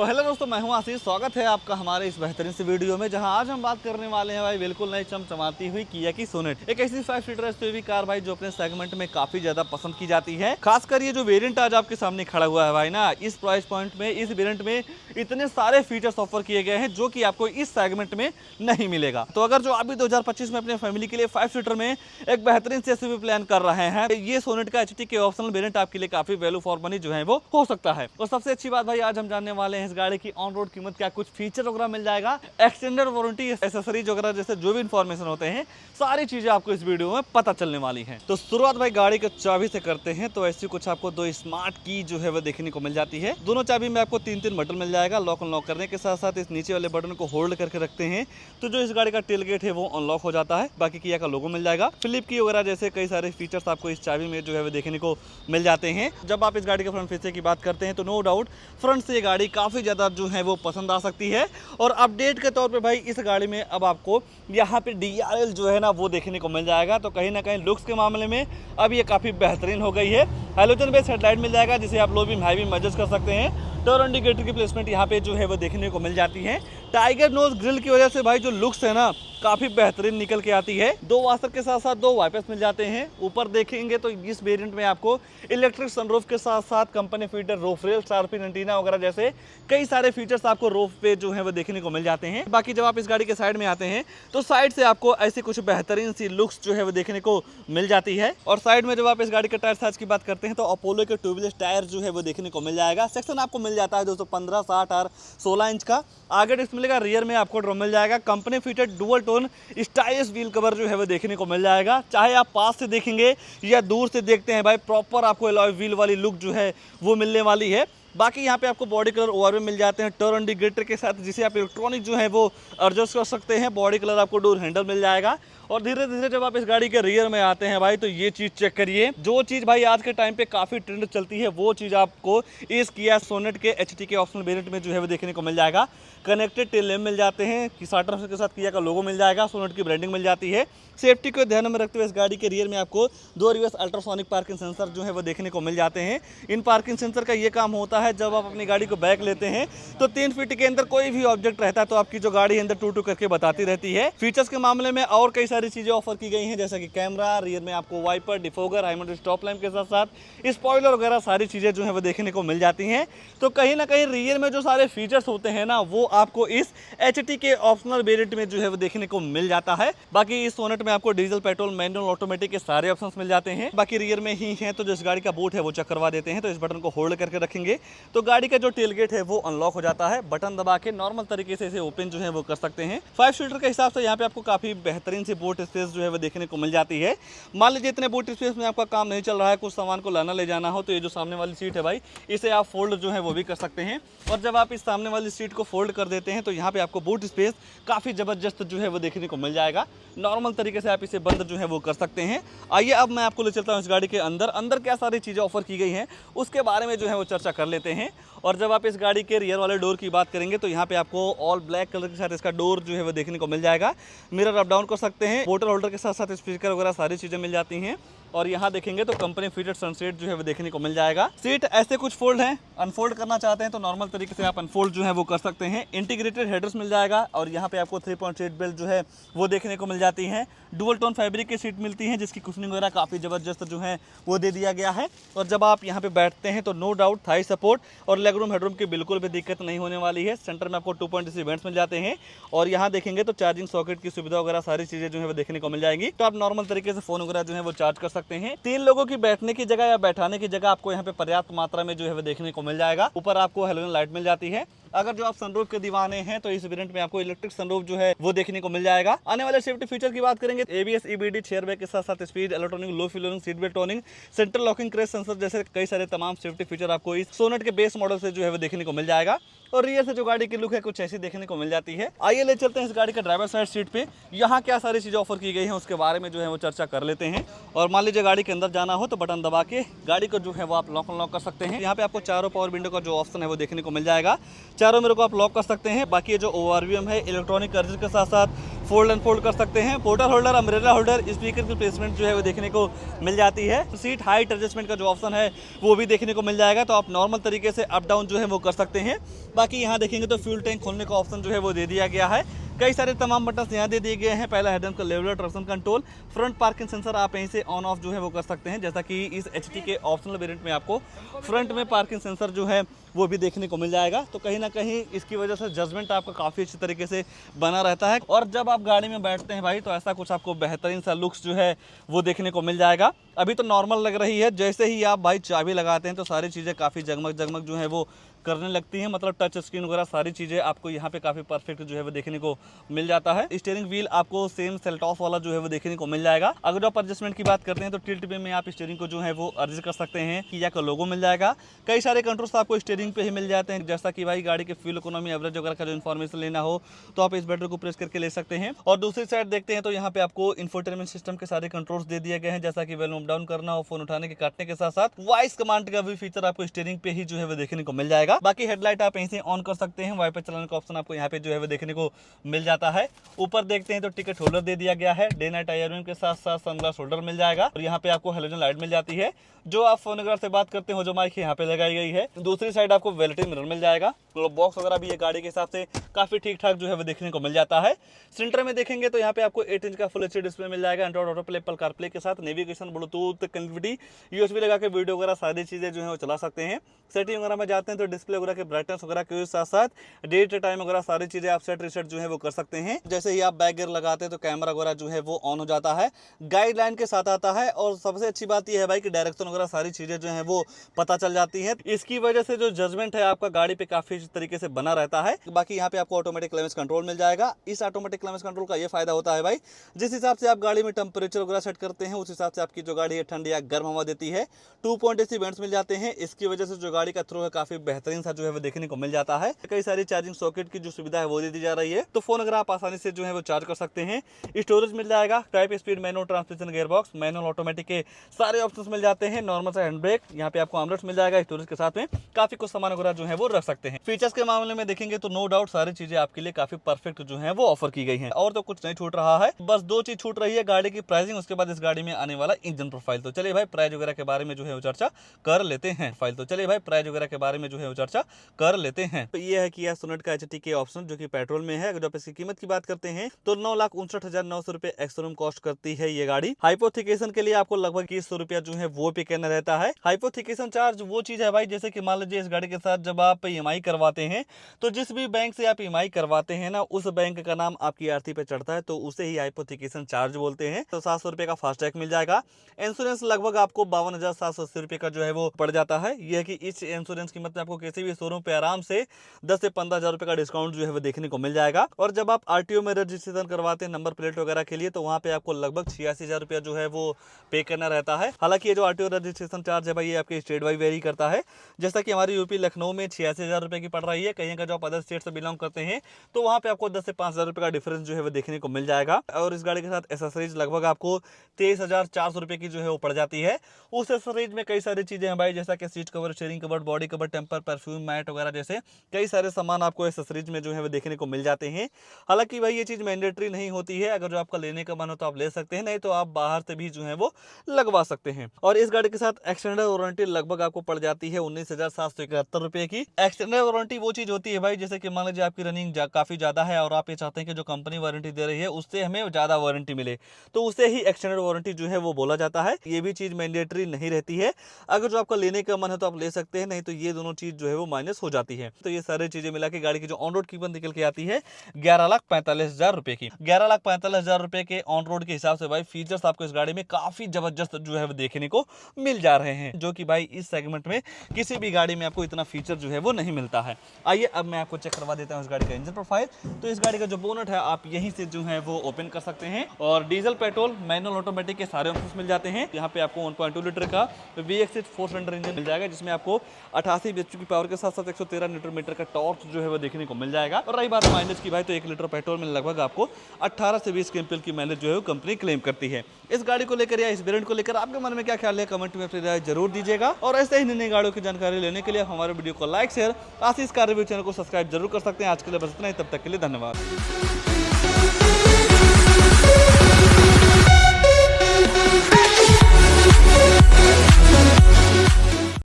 तो हेलो दोस्तों, मैं हूं आशीष। स्वागत है आपका हमारे इस बेहतरीन से वीडियो में, जहां आज हम बात करने वाले हैं भाई बिल्कुल नई चमचमाती हुई किया की सोनेट। एक ऐसी 5 सीटर एसयूवी कार भाई जो अपने सेगमेंट में काफी ज्यादा पसंद की जाती है। खासकर ये जो वेरिएंट आज आपके सामने खड़ा हुआ है भाई ना, इस प्राइस पॉइंट में इस वेरिएंट में इतने सारे फीचर्स ऑफर किए गए हैं जो कि आपको इस सेगमेंट में नहीं मिलेगा। तो अगर जो अभी 2025 में अपने फैमिली के लिए 5 सीटर में एक बेहतरीन से एसयूवी प्लान कर रहे हैं, ये सोनेट का एचटी के ऑप्शनल वेरिएंट आपके लिए काफी वैल्यू फॉर मनी जो है वो हो सकता है। और सबसे अच्छी बात भाई, आज हम जानने वाले हैं इस गाड़ी की ऑन रोड कीमत क्या, कुछ फीचर वगैरह मिल जाएगा, एक्सटेंडेड वारंटी, एसेसरीज वगैरह जैसे जो भी इंफॉर्मेशन होते हैं, सारी चीजें आपको इस वीडियो में पता चलने वाली हैं। तो शुरुआत भाई गाड़ी के चाबी से करते हैं। तो ऐसी कुछ आपको दो स्मार्ट की जो है वो देखने को मिल जाती है। दोनों चाबी में आपको 3-3 बटन मिल जाएगा। लॉक अनलॉक करने के साथ साथ इस नीचे वाले बटन को होल्ड करके रखते हैं तो जो इस गाड़ी का टेल गेट है वो अनलॉक हो जाता है। बाकी किया का लोगो मिल जाएगा। फ्लिप की वगैरह जैसे कई सारे फीचर्स आपको इस चाबी में जो है वो देखने को मिल जाते हैं। जब आप इस गाड़ी के फ्रंट फीचर की बात करते हैं तो नो डाउट फ्रंट से ये गाड़ी काफी ज्यादा जो है वो पसंद आ सकती है। और अपडेट के तौर पे भाई इस गाड़ी में अब आपको यहाँ पे DRL जो है ना वो देखने को मिल जाएगा। तो कहीं ना कहीं लुक्स के मामले में अब ये काफ़ी बेहतरीन हो गई है। हैलोजन बेस हेडलाइट मिल जाएगा जिसे आप low beam high beam adjust कर सकते हैं। टर्न इंडिकेटर की प्लेसमेंट यहाँ पे जो है वो देखने को मिल जाती है। टाइगर नोज ग्रिल की वजह से भाई जो लुक्स है ना काफी बेहतरीन निकल के आती है। 2 वाशर के साथ साथ 2 वाइपर्स मिल जाते हैं। ऊपर देखेंगे तो इस वेरिएंट में आपको इलेक्ट्रिक सनरूफ के साथ साथ company fitter roof rail, sharpen antenna वगैरह जैसे कई सारे फीचर्स आपको रूफ पे जो है वो देखने को मिल जाते हैं। बाकी जब आप इस गाड़ी के साइड में आते हैं तो साइड से आपको ऐसी कुछ बेहतरीन सी लुक्स जो है वो देखने को मिल जाती है। और साइड में जब आप इस गाड़ी के टायर साइज की बात करते हैं तो अपोलो के ट्यूबलेस टायर जो है वो देखने को मिल जाएगा। सेक्शन आपको मिल जाता है 215, 60 और 16 इंच का। आगे डिस्क मिलेगा, रियर में आपको ड्रम मिल जाएगा। Company fitted dual tone stylish wheel cover जो है वो देखने को मिल जाएगा। चाहे आप पास से देखेंगे या दूर से देखते हैं भाई, प्रॉपर आपको अलॉय व्हील वाली लुक जो है वो मिलने वाली है। बाकी यहाँ पे आपको बॉडी कलर ओवर में मिल जाते हैं टर्न इंडिकेटर के साथ, जिसे आप इलेक्ट्रॉनिक जो है वो एडजस्ट कर सकते हैं। बॉडी कलर आपको डोर हैंडल मिल जाएगा। और धीरे धीरे जब आप इस गाड़ी के रियर में आते हैं भाई तो ये चीज़ चेक करिए। जो चीज़ भाई आज के टाइम पे काफ़ी ट्रेंड चलती है वो चीज़ आपको इस किया सोनेट के एचटी के ऑप्शनल वेरिएंट में जो है वो देखने को मिल जाएगा। कनेक्टेड टेल लैम्प मिल जाते हैं, स्टार्टर के साथ किया का लोगो मिल जाएगा, सोनेट की ब्रांडिंग मिल जाती है। सेफ्टी को ध्यान में रखते हुए इस गाड़ी के रियर में आपको 2 रिवर्स अल्ट्रासोनिक पार्किंग सेंसर जो है वो देखने को मिल जाते हैं। इन पार्किंग सेंसर का ये काम होता है, जब आप अपनी गाड़ी को बैक लेते हैं तो 3 फीट के अंदर कोई भी ऑब्जेक्ट रहता है तो आपकी जो गाड़ी अंदर टू करके बताती रहती है। फीचर्स के मामले में और कई सारी चीजें ऑफर की गई हैं, जैसा कि कैमरा, रियर में आपको wiper, defogger, high stop lamp के साथ साथ स्पॉइलर वगैरह सारी चीजें जो है वो देखने को मिल जाती हैं। तो कहीं ना कहीं रियर में जो सारे फीचर्स होते हैं ना वो आपको इस एचटी के ऑप्शनल वेरिएंट में जो है वो देखने को मिल जाता है। बाकी इस सोनेट में आपको डीजल, पेट्रोल, मैनुअल, ऑटोमेटिक के सारे ऑप्शंस मिल जाते हैं। बाकी रियर में ही है तो जो इस गाड़ी का बूट है वो चेक करवा देते हैं। तो इस बटन को होल्ड करके रखेंगे तो गाड़ी का जो टेल गेट है वो अनलॉक हो जाता है। बटन दबा के नॉर्मल तरीके से इसे ओपन जो है वो कर सकते हैं। 5 सीटर के हिसाब से यहाँ पे आपको काफी बेहतरीन सी बूट स्पेस जो है वो देखने को मिल जाती है। मान लीजिए इतने बूट स्पेस में आपका काम नहीं चल रहा है, कुछ सामान को लाना ले जाना हो, तो ये जो सामने वाली सीट है भाई इसे आप फोल्ड जो है वो भी कर सकते हैं। और जब आप इस सामने वाली सीट को फोल्ड कर देते हैं तो यहाँ पे आपको बूट स्पेस काफी जबरदस्त जो है वो देखने को मिल जाएगा। नॉर्मल तरीके से आप इसे बंद जो है वो कर सकते हैं। आइए अब मैं आपको ले चलता हूँ इस गाड़ी के अंदर क्या सारी चीजें ऑफर की गई हैं उसके बारे में जो है वो चर्चा कर लेते हैं। और जब आप इस गाड़ी के रियर वाले डोर की बात करेंगे तो यहाँ पे आपको ऑल ब्लैक कलर के साथ इसका डोर जो है वो देखने को मिल जाएगा। मिरर अप डाउन कर सकते हैं, बोतल होल्डर के साथ साथ स्पीकर वगैरह सारी चीजें मिल जाती हैं। और यहाँ देखेंगे तो कंपनी फिटेड सनसेट जो है वो देखने को मिल जाएगा। सीट ऐसे कुछ फोल्ड हैं, अनफोल्ड करना चाहते हैं तो नॉर्मल तरीके से आप अनफोल्ड जो है वो कर सकते हैं। इंटीग्रेटेड हेडर्स मिल जाएगा और यहाँ पे आपको 3.8 बेल्ट जो है वो देखने को मिल जाती है। डुअल टोन फैब्रिक की सीट मिलती है जिसकी कुशनिंग वगैरह काफ़ी ज़बरदस्त जो है वो दे दिया गया है। और जब आप यहाँ पे बैठते हैं तो नो डाउट थाई सपोर्ट और लेग रूम हेडरूम की बिल्कुल भी दिक्कत नहीं होने वाली है। सेंटर में आपको 2.3 वेंट्स मिल जाते हैं और यहाँ देखेंगे तो चार्जिंग सॉकेट की सुविधा वगैरह सारी चीज़ें जो है वो देखने को मिल जाएंगी। तो आप नॉर्मल तरीके से फोन वगैरह जो है वो चार्ज कर सकते हैं। 3 लोगों की बैठने की जगह या बैठाने की जगह आपको यहाँ पे पर्याप्त मात्रा में जो है वो देखने को मिल जाएगा। ऊपर आपको हेलोजन लाइट मिल जाती है। अगर जो आप सनरूफ के दीवाने हैं तो इस वेरिएंट में आपको इलेक्ट्रिक सनरूफ जो है वो देखने को मिल जाएगा। आने वाले सेफ्टी फीचर की बात करेंगे, ABS, EBD, चेयर बैग के साथ साथ speed, electronic low fuelling, seat belt toning, central locking, crash sensor जैसे कई सारे तमाम सेफ्टी फीचर आपको इस सोनेट के बेस मॉडल से जो है वो देखने को मिल जाएगा। और रियर से जो गाड़ी की लुक है कुछ ऐसी देखने को मिल जाती है। आइए ले चलते हैं इस गाड़ी का ड्राइवर साइड सीट पे, यहाँ क्या सारी चीजें ऑफर की गई हैं उसके बारे में जो है वो चर्चा कर लेते हैं। और मान लीजिए गाड़ी के अंदर जाना हो तो बटन दबा के गाड़ी को जो है वो आप लॉक अनलॉक कर सकते हैं। यहाँ पे आपको चारों पावर विंडो का जो ऑप्शन है वो देखने को मिल जाएगा। चारों मिरर को आप लॉक कर सकते हैं। बाकी ये जो ओआरवीएम है इलेक्ट्रॉनिक कर्ज के साथ साथ फोल्ड एंड फोल्ड कर सकते हैं। Porter holder, umbrella holder, speaker की प्लेसमेंट जो है वो देखने को मिल जाती है। सीट हाइट एडजस्टमेंट का जो ऑप्शन है वो भी देखने को मिल जाएगा, तो आप नॉर्मल तरीके से अप डाउन जो है वो कर सकते हैं। बाकी यहाँ देखेंगे तो फ्यूल टैंक खोलने का ऑप्शन जो है वो दे दिया गया है। कई सारे तमाम बटन यहाँ दे दिए गए हैं। पहला हेडलैम्प का leveller, traction control, front parking sensor आप यहीं से ऑन ऑफ जो है वो कर सकते हैं। जैसा कि इस एचटी के ऑप्शनल वेरिएंट में आपको फ्रंट में पार्किंग सेंसर जो है वो भी देखने को मिल जाएगा। तो कहीं ना कहीं इसकी वजह से जजमेंट आपका काफ़ी अच्छी तरीके से बना रहता है। और जब आप गाड़ी में बैठते हैं भाई तो ऐसा कुछ आपको बेहतरीन सा लुक्स जो है वो देखने को मिल जाएगा। अभी तो नॉर्मल लग रही है, जैसे ही आप भाई चाबी लगाते हैं तो सारी चीज़ें काफ़ी जगमग जगमग जो है वो करने लगती हैं। मतलब टच स्क्रीन वगैरह सारी चीज़ें आपको यहाँ पे काफ़ी परफेक्ट जो है वो देखने को मिल जाता है। स्टीयरिंग व्हील आपको सेम सेल्टॉस वाला जो है वो देखने को मिल जाएगा। अगर आप एडजस्टमेंट की बात करते हैं तो टिल्ट पे में आप स्टीयरिंग को जो है वो एडजस्ट कर सकते हैं। किया का लोगो मिल जाएगा। कई सारे कंट्रोल्स आपको स्टीयरिंग पे ही मिल जाते हैं, जैसा कि भाई गाड़ी के फ्यूल इकोनॉमी, एवरेज वगैरह का जो इन्फॉर्मेशन लेना हो तो आप इस बटन को प्रेस करके ले सकते हैं। और दूसरी साइड देखते हैं तो यहाँ पे आपको इंफोटेनमेंट सिस्टम के सारे कंट्रोल्स दे दिए गए हैं, जैसा कि वॉल्यूम डाउन करना हो, फोन उठाने के काटने के साथ साथ वॉइस कमांड का भी फीचर आपको स्टीयरिंग पे ही जो है वो देखने को मिल जाएगा। बाकी हेडलाइट आप यहीं से ऑन कर सकते हैं। वाइपर चलाने का ऑप्शन आपको यहाँ पे जो है वो देखने को मिल जाता है। ऊपर देखते हैं तो टिकट होल्डर दे दिया गया है। डे नाइट आईआरएम के साथ साथ सनग्लास होल्डर मिल जाएगा। और यहाँ पे आपको हेलोजन लाइट मिल जाती है। जो आप फोनोग्राफ से बात करते हो जो माइक यहाँ पे लगाई गई है। दूसरी साइड आपको वेलिटी मिरर मिल जाएगा। ग्लोब बॉक्स वगैरह भी ये गाड़ी के हिसाब से काफी ठीक ठाक जो है वो देखने को मिल जाता है। सेंटर में देखेंगे तो यहाँ पे आपको 8 इंच का फुल एचडी डिस्प्ले मिल जाएगा। Android auto play, Apple CarPlay के साथ नेविगेशन, ब्लूटूथ कनेक्टिविटी, यूएसबी लगा के वीडियो वगैरह सारी चीजें जो है वो चला सकते हैं। सेटिंग वगैरह में जाते हैं तो डिस्प्ले वगैरह के ब्राइटनेस वगैरह के साथ साथ डेट टाइम वगैरह सारी चीजें आप सेट रिसेट जो है वो कर सकते हैं। जैसे ही आप बैक गियर लगाते हैं तो कैमरा वगैरह जो है वो ऑन हो जाता है। गाइडलाइन के साथ आता है। और सबसे अच्छी बात यह है भाई कि डायरेक्शन वगैरह सारी चीजें जो है वो पता चल जाती है। इसकी वजह से जो जजमेंट है आपका गाड़ी पे काफी तरीके से बना रहता है। बाकी यहाँ पे आपको ऑटोमेटिक क्लाइमेट कंट्रोल मिल जाएगा। इस ऑटोमेटिक क्लाइमेट कंट्रोल का ये फायदा होता है भाई, जिस हिसाब से आप गाड़ी में टेम्परेचर वगैरह सेट करते हैं उस हिसाब से आपकी जो गाड़ी है ठंडी या गर्म हवा देती है। 2 पॉइंट AC वेंट्स मिल जाते हैं। इसकी वजह से जो गाड़ी का थ्रो है काफी बेहतरीन सा जो है वो देखने को मिल जाता है। कई सारी चार्जिंग सॉकेट की जो सुविधा है वो दे दी जा रही है, तो फोन अगर आप आसानी से जो है वो चार्ज कर सकते हैं। स्टोरेज मिल जाएगा। Type speed, manual transmission, gear box, manual automatic के सारे ऑप्शंस मिल जाते हैं। नॉर्मल सा हैंड ब्रेक, यहाँ पे आपको आर्मरेस्ट मिल जाएगा। स्टोरेज के साथ में काफी कुछ सामान वगैरह जो है वो रख सकते हैं। फीचर्स के मामले में देखेंगे तो नो डाउट सारी चीजें आपके लिए काफी परफेक्ट जो है वो ऑफर की गई है। और तो कुछ नहीं छूट रहा है, बस 2 चीज छूट रही है, गाड़ी की प्राइसिंग, उसके बाद इस गाड़ी में आने वाला इंजन प्रोफाइल। तो चलिए भाई प्राइस वगैरह के बारे में जो है वो चर्चा कर लेते हैं। तो ये है कि यह सोनेट का एचटी के ऑप्शन जो कि पेट्रोल में है। अगर आप इसकी कीमत की बात करते हैं तो 9,59,900 रुपए एक्स-शोरूम कॉस्ट करती है ये गाड़ी। हाइपोथिकेशन के लिए आपको लगभग 2100 रुपया जो है वो पे करना रहता है। हाइपोथिकेशन चार्ज वो चीज है भाई, जैसे कि मान लीजिए इस गाड़ी के साथ जब आप EMI करवाते हैं तो जिस भी बैंक से आप EMI करवाते हैं ना, उस बैंक का नाम आपकी आरती पे चढ़ता है, तो उसे ही हाइपोथिकेशन चार्ज बोलते हैं। तो 700 रुपए का फास्टैग मिल जाएगा। इंश्योरेंस लगभग आपको 52,780 रुपए का जो है वो पड़ जाता है। यह है कि इस इंश्योरेंस कीमत में आपको किसी भी शोरूम पे आराम से 10 से 15,000 रुपए का डिस्काउंट जो है वो देखने को मिल जाएगा। और जब आप RTO में रजिस्ट्रेशन करवाते हैं नंबर प्लेट वगैरह के लिए, तो वहाँ पे आपको लगभग 86,000 रुपया जो है वो पे करना रहता है। हालांकि ये जो RTO रजिस्ट्रेशन चार्ज है भाई ये आपके स्टेट वाइज वेरी करता है। जैसा कि हमारी यूपी लखनऊ में 86,000 रुपए की पड़ रही है। कहीं का जो आप अदर स्टेट से बिलोंग करते हैं तो वहाँ पे आपको 10 से 5,000 रुपए का डिफरेंस जो है वो देखने को मिल जाएगा। और इस गाड़ी के साथ एसेसरीज लगभग आपको 23,400 रुपए की जो है वो पड़ जाती है। उस एसेसरीज में कई सारी चीजें हैं भाई, जैसा कि seat cover, steering cover, body cover, टेम्पर, परफ्यूम, मैट वगैरह जैसे कई सारे सामान आपको एसेसरीज में जो है वो देखने को मिल जाते हैं। हालांकि भाई ये चीज मैंडेटरी नहीं होती है। अगर जो आपका लेने का मन हो तो आप ले सकते हैं, नहीं तो आप बाहर से भी जो है वो लगवा सकते हैं। और इस गाड़ी के साथ एक्सटेंडेड वारंटी लगभग आपको पड़ जाती है 19,771 रुपए की। एक्सटेंडेड वारंटी वो चीज होती है भाई, जैसे कि मान लीजिए आपकी रनिंग काफी ज्यादा है और आप ये चाहते हैं कि जो कंपनी वारंटी दे रही है उससे हमें ज्यादा वारंटी मिले, तो उसे ही एक्सटेंडेड वारंटी जो है वो बोला जाता है। ये भी चीज मैंडेटरी नहीं रहती है। अगर जो आपका लेने का मन है तो आप ले सकते हैं, नहीं तो ये दोनों चीज जो है वो माइनस हो जाती है। तो ये सारी चीजें मिला के गाड़ी की जो ऑन रोड कीमत निकल के आती है 11,45,000 रुपए की। 11,45,000 रुपए के ऑन रोड के हिसाब से भाई फीचर्स आपको इस गाड़ी में काफी जबरदस्त जो है वो देखने को मिल जा रहे हैं, जो कि भाई इस सेगमेंट में किसी भी गाड़ी में आपको इतना फीचर जो है वो नहीं मिलता है। आइए अब मैं आपको चेक करवा देता हूँ इस गाड़ी का इंजन प्रोफाइल। तो इस गाड़ी का जो बोनट है आप यहीं से जो है वो ओपन कर सकते हैं। और डीजल, पेट्रोल, मैनुअल, ऑटोमेटिक के सारे ऑप्शंस मिल जाते हैं। यहाँ पे आपको 1.2 लीटर का VX 4 सिलेंडर इंजन मिल जाएगा, जिसमें आपको 88 bhp की पावर के साथ साथ 113 न्यूटन मीटर का टॉर्क जो है वो देखने को मिल जाएगा। और रही बात माइलेज की भाई, तो 1 लीटर पेट्रोल में लगभग आपको 18 से 20 kmpl की माइलेज जो है कंपनी क्लेम करती है। इस गाड़ी को लेकर या इस वेरिएंट को लेकर आपके मन में क्या ख्याल है, कमेंट में अपनी राय जरूर दीजिएगा। और ऐसे ही नई गाड़ियों की जानकारी लेने के लिए आप हमारे वीडियो को लाइक, शेयर, आशीष कार रिव्यू चैनल को सब्सक्राइब जरूर कर सकते हैं। आज के लिए बस इतना ही, तब तक के लिए धन्यवाद।